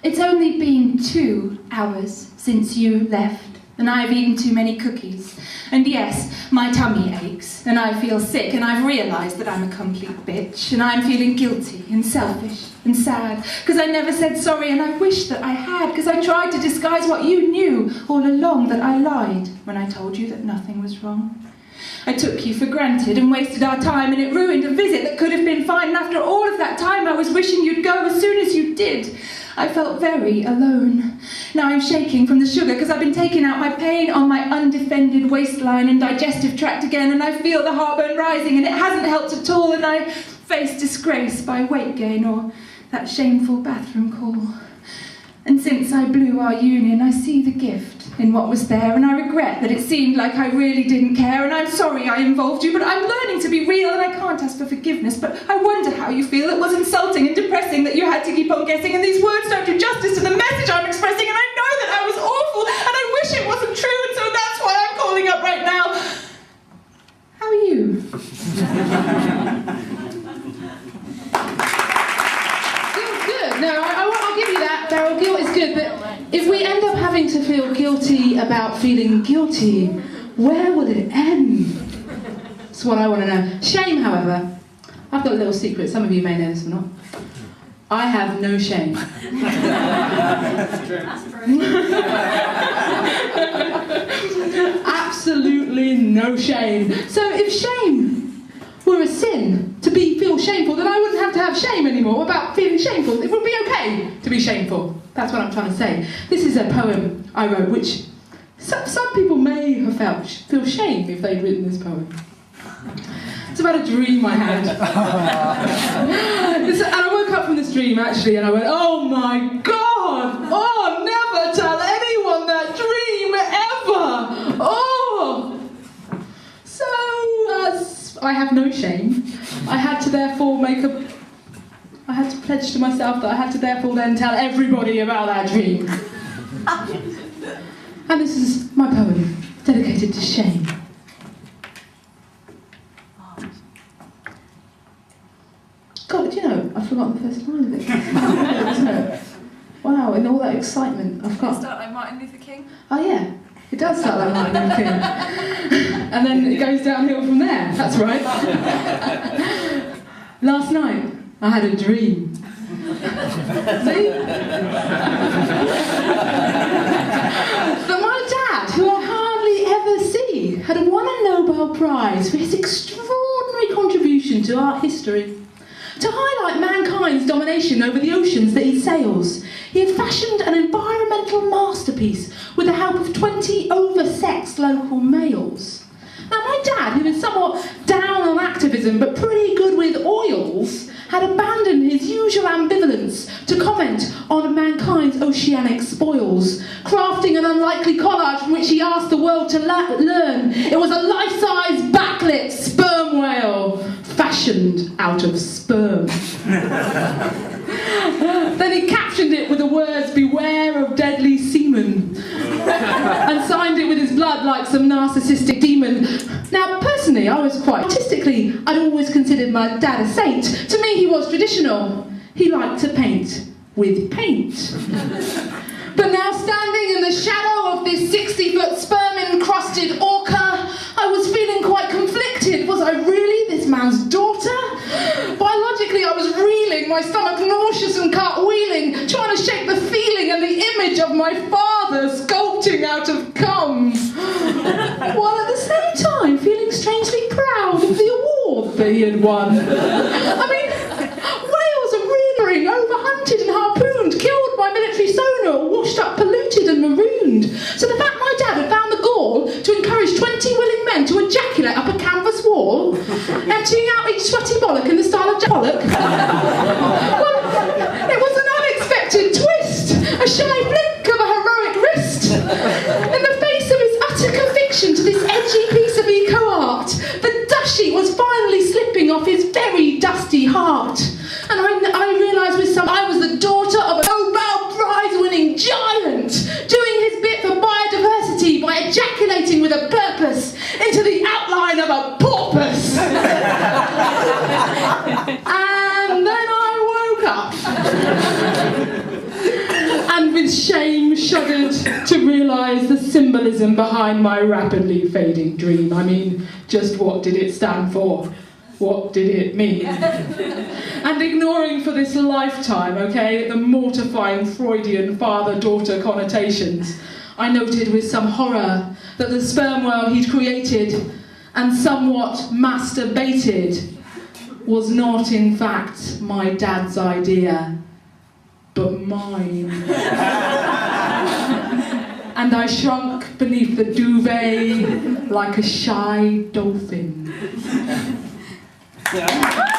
It's only been 2 hours since you left, and I've eaten too many cookies. And yes, my tummy aches, and I feel sick, and I've realised that I'm a complete bitch, and I'm feeling guilty and selfish and sad, because I never said sorry, and I wish that I had, because I tried to disguise what you knew all along, that I lied when I told you that nothing was wrong. I took you for granted and wasted our time, and it ruined a visit that could have been fine, and after all of that time I was wishing you'd go as soon as you did. I felt very alone. Now I'm shaking from the sugar because I've been taking out my pain on my undefended waistline and digestive tract again, and I feel the heartburn rising, and it hasn't helped at all, and I face disgrace by weight gain or that shameful bathroom call. And since I blew our union, I see the gift in what was there, and I regret that it seemed like I really didn't care, and I'm sorry I involved you, but I'm learning to be real, and I can't ask for forgiveness, but I wonder how you feel. It was insulting and depressing that you had to keep on guessing, and these words don't do justice to the message I'm expressing, and I know that I was awful, and I wish it wasn't true, and so that's why I'm calling up right now. How are you? Guilt's good. No, I'll give you that, Beryl. Guilt is good, but if we end up having to feel guilty about feeling guilty, where will it end? That's what I want to know. Shame, however, I've got a little secret. Some of you may know this or not. I have no shame. Absolutely no shame. So if shame were a sin, to feel shameful, then I wouldn't have to have shame anymore about feeling shameful. It would be okay to be shameful. That's what I'm trying to say. This is a poem I wrote, which some people may have feel shame if they'd written this poem. It's about a dream I had. And I woke up from this dream, actually, and I went, oh my God! Oh, never tell anyone that dream, ever! Oh! So, as I have no shame, I had to therefore I had to pledge to myself that I had to therefore then tell everybody about that dream. And this is my poem, dedicated to shame. God, you know, I've forgotten the first line of it. Isn't it? Wow, in all that excitement, I've got... Does it start like Martin Luther King? Oh yeah, it does start like Martin Luther King. And then it goes downhill from there, that's right. Last night, I had a dream. See? That my dad, who I hardly ever see, had won a Nobel Prize for his extraordinary contribution to art history. To highlight mankind's domination over the oceans that he sails, he had fashioned an environmental masterpiece with the help of 20 oversexed local males. Now, my dad, who is somewhat down on activism but pretty good with oils, had abandoned his usual ambivalence to comment on mankind's oceanic spoils, crafting an unlikely collage from which he asked the world to learn it was a life-size backlit sperm whale fashioned out of sperm. Then he captioned it with the words, "Beware of deadly semen," and signed it with his blood like some narcissistic demon. Now, personally, I was quite artistically, I'd always considered my dad a saint. To me, he was traditional. He liked to paint with paint. But now, standing in the shadow of this 60-foot sperm-encrusted orca, I was feeling quite conflicted. Was I really this man's daughter? Biologically, I was reeling, my stomach nauseous and cartwheeling, trying to shake the feeling and the image of my father sculpting out of cum, while at the same time feeling strangely proud of the award that he had won. I mean, whales are rearing, overhunted and harpooned, killed by military sonar, washed up, polluted and marooned. So the fact my dad had found the gall to encourage 20 willing men to ejaculate up a canvas wall, emptying out each sweaty bollock in the style of bollock, well, it was an unexpected twist, a shy flick of a heroic wrist. In the face of his utter conviction to this edgy piece of eco-art, the dust sheet was finally slipping off his very with shame shuddered to realise the symbolism behind my rapidly fading dream. I mean, just what did it stand for? What did it mean? And ignoring for this lifetime, okay, the mortifying Freudian father-daughter connotations, I noted with some horror that the sperm whale he'd created and somewhat masturbated was not, in fact, my dad's idea, but mine. And I shrunk beneath the duvet like a shy dolphin. Yeah.